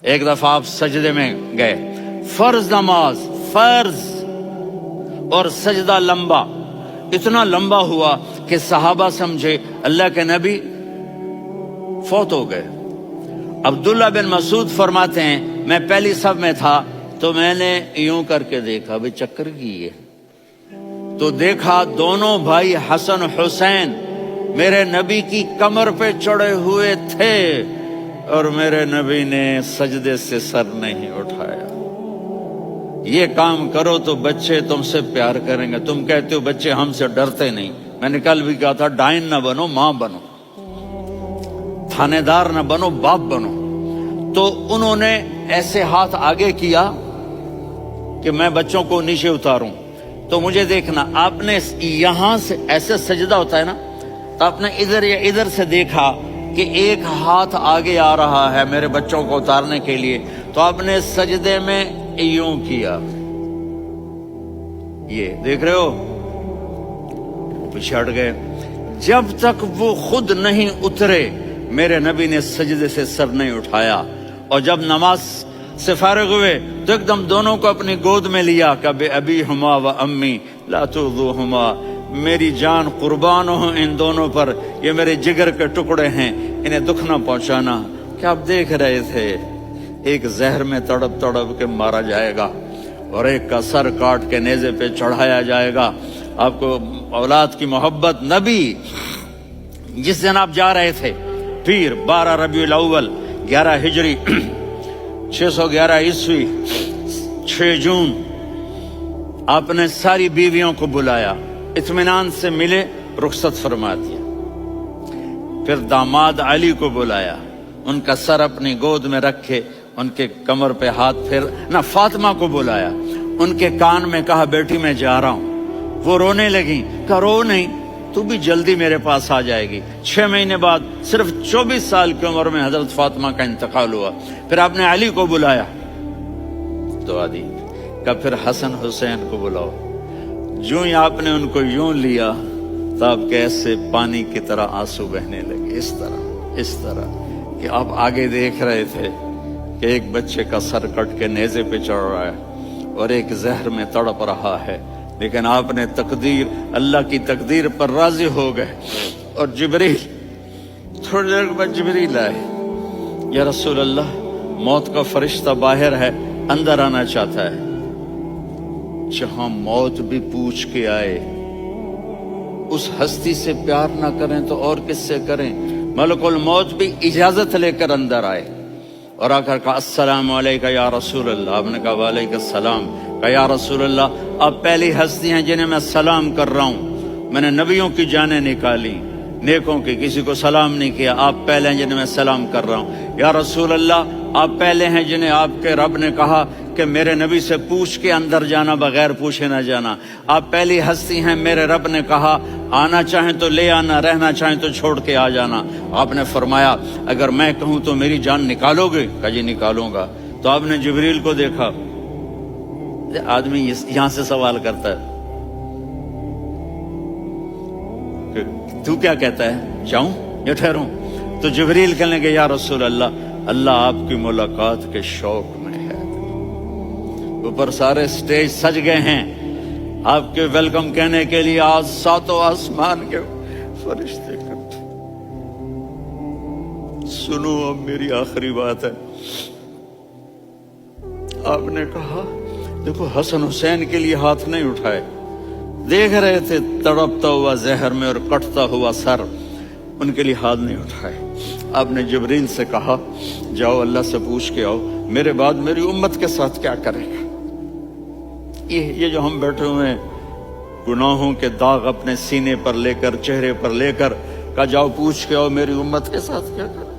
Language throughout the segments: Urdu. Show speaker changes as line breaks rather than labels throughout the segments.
ایک دفعہ آپ سجدے میں گئے، فرض نماز، فرض، اور سجدہ لمبا، اتنا لمبا ہوا کہ صحابہ سمجھے اللہ کے نبی فوت ہو گئے۔ عبداللہ بن مسعود فرماتے ہیں میں پہلی صف میں تھا تو میں نے یوں کر کے دیکھا، بھی چکر کی ہے، تو دیکھا دونوں بھائی حسن حسین میرے نبی کی کمر پہ چڑھے ہوئے تھے اور میرے نبی نے سجدے سے سر نہیں اٹھایا۔ یہ کام کرو تو بچے تم سے پیار کریں گے۔ تم کہتے ہو بچے ہم سے ڈرتے نہیں، میں نے کل بھی کہا تھا ڈائن نہ بنو، ماں بنو، تھانے دار نہ بنو، باپ بنو۔ تو انہوں نے ایسے ہاتھ آگے کیا کہ میں بچوں کو نیچے اتاروں، تو مجھے دیکھنا، آپ نے یہاں سے ایسے سجدہ ہوتا ہے نا، تو آپ نے ادھر یا ادھر سے دیکھا کہ ایک ہاتھ آگے آ رہا ہے میرے بچوں کو اتارنے کے لیے، تو آپ نے سجدے میں یوں کیا، یہ دیکھ رہے ہو، وہ پیچھے ہٹ گئے۔ جب تک وہ خود نہیں اترے میرے نبی نے سجدے سے سر نہیں اٹھایا، اور جب نماز سے فارغ ہوئے تو ایک دم دونوں کو اپنی گود میں لیا کہ بے ابی ہما و امی لا تؤذوہما، میری جان قربان ہو ان دونوں پر، یہ میرے جگر کے ٹکڑے ہیں، انہیں دکھ نہ پہنچانا۔ کیا آپ دیکھ رہے تھے ایک زہر میں تڑپ تڑپ کے مارا جائے گا اور ایک کا سر کاٹ کے نیزے پہ چڑھایا جائے گا۔ آپ کو اولاد کی محبت، نبی جس دن آپ جا رہے تھے پیر 12 ربیع الاول 11 ہجری 611 عیسوی 6 جون، آپ نے ساری بیویوں کو بلایا، اطمینان سے ملے، رخصت فرما دیا۔ پھر داماد علی کو بلایا، ان کا سر اپنی گود میں رکھے، ان کے کمر پہ ہاتھ پھر نہ، فاطمہ کو بلایا، ان کے کان میں کہا بیٹی میں جا رہا ہوں۔ وہ رونے لگیں، کہا رو نہیں، تو بھی جلدی میرے پاس آ جائے گی۔ 6 مہینے بعد صرف 24 سال کی عمر میں حضرت فاطمہ کا انتقال ہوا۔ پھر آپ نے علی کو بلایا تو آدھی کہا پھر حسن حسین کو بلاؤ۔ جو ہی آپ نے ان کو یوں لیا تو آپ کے ایسے پانی کی طرح آنسو بہنے لگے، اس طرح کہ آپ آگے دیکھ رہے تھے کہ ایک بچے کا سر کٹ کے نیزے پہ چڑھ رہا ہے اور ایک زہر میں تڑپ رہا ہے، لیکن آپ نے تقدیر، اللہ کی تقدیر پر راضی ہو گئے۔ اور جبریل، تھوڑی دیر بعد جبریل آئے، یا رسول اللہ موت کا فرشتہ باہر ہے، اندر آنا چاہتا ہے۔ جہاں موت بھی پوچھ کے آئے، اس ہستی سے پیار نہ کریں تو اور کس سے کریں؟ ملک الموت بھی اجازت لے کر اندر آئے اور آ کر کہا السلام علیکہ یا رسول اللہ۔ آپ نے کہا وعلیکم السلام۔ کہا یا رسول اللہ آپ پہلی ہستی ہیں جنہیں میں سلام کر رہا ہوں، میں نے نبیوں کی جانیں نکالی، نیکوں کی، کسی کو سلام نہیں کیا، آپ پہلے ہیں جنہیں میں سلام کر رہا ہوں۔ یا رسول اللہ آپ پہلے ہیں جنہیں آپ کے رب نے کہا کہ میرے نبی سے پوچھ کے اندر جانا، بغیر پوچھے نہ جانا۔ آپ پہلی ہستی ہیں، میرے رب نے کہا آنا چاہیں تو لے آنا، رہنا چاہیں تو چھوڑ کے آ جانا۔ آپ نے فرمایا اگر میں کہوں تو میری جان نکالو گے؟ کہا جی نکالوں گا۔ تو آپ نے جبریل کو دیکھا، آدمی یہاں سے سوال کرتا ہے کہ تو کیا کہتا ہے، جاؤں یا ٹھہروں؟ تو جبریل کہنے لگے یا رسول اللہ اللہ آپ کی ملاقات کے شوق میں ہے۔ اوپر سارے سٹیج سج گئے ہیں آپ کے ویلکم کہنے کے لیے، آج 7 آسمان کے فرشتے کرتے۔ سنو اب میری آخری بات ہے۔ آپ نے کہا دیکھو حسن حسین کے لیے ہاتھ نہیں اٹھائے، دیکھ رہے تھے تڑپتا ہوا زہر میں اور کٹتا ہوا سر، ان کے لیے ہاتھ نہیں اٹھائے۔ آپ نے جبریل سے کہا جاؤ اللہ سے پوچھ کے آؤ میرے بعد میری امت کے ساتھ کیا کرے گا۔ یہ جو ہم بیٹھے ہوئے ہیں گناہوں کے داغ اپنے سینے پر لے کر، چہرے پر لے کر، کہا جاؤ پوچھ کے آؤ میری امت کے ساتھ کیا کرے۔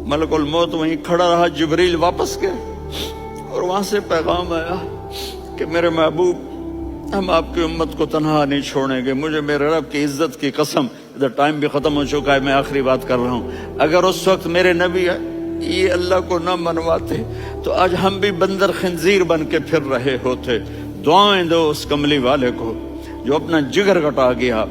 ملک الموت وہیں کھڑا رہا، جبریل واپس گئے اور وہاں سے پیغام آیا کہ میرے محبوب ہم آپ کی امت کو تنہا نہیں چھوڑیں گے، مجھے میرے رب کی عزت کی قسم، ادھر ٹائم بھی ختم ہو چکا ہے، میں آخری بات کر رہا ہوں، اگر اس وقت میرے نبی یہ اللہ کو نہ منواتے تو آج ہم بھی بندر خنزیر بن کے پھر رہے ہوتے۔ دعائیں دو اس کملی والے کو جو اپنا جگر کٹا گیا۔